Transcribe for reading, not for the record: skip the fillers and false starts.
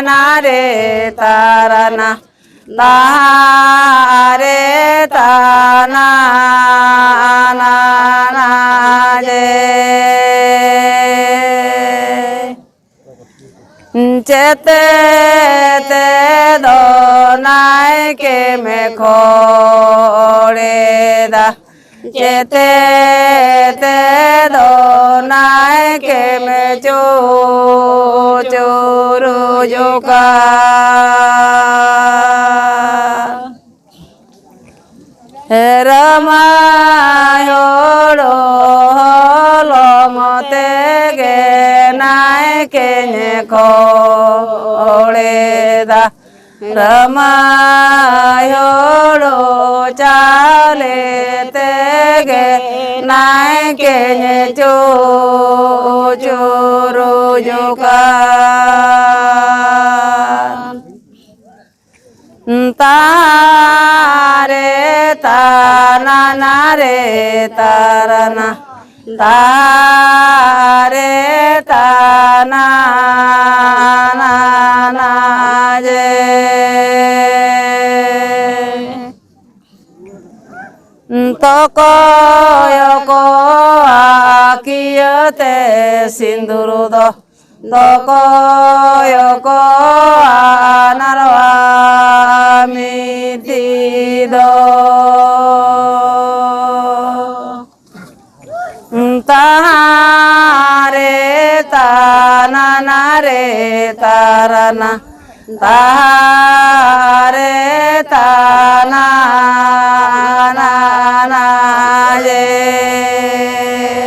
na re ta na re ta na je chete te do nai ke me khore da chete te do nai ke me chu chu ru yo ka rama yoro lo mote ge nai ke ne khore da rama yoro chale te ge nai ke ne chu chu ru yo ka ta re ta na re ta na ta re ta na je to ko yo ko akiyate sinduru do ko yo ko anarwa mi ti do ta re ta na re ta na ta re ta na je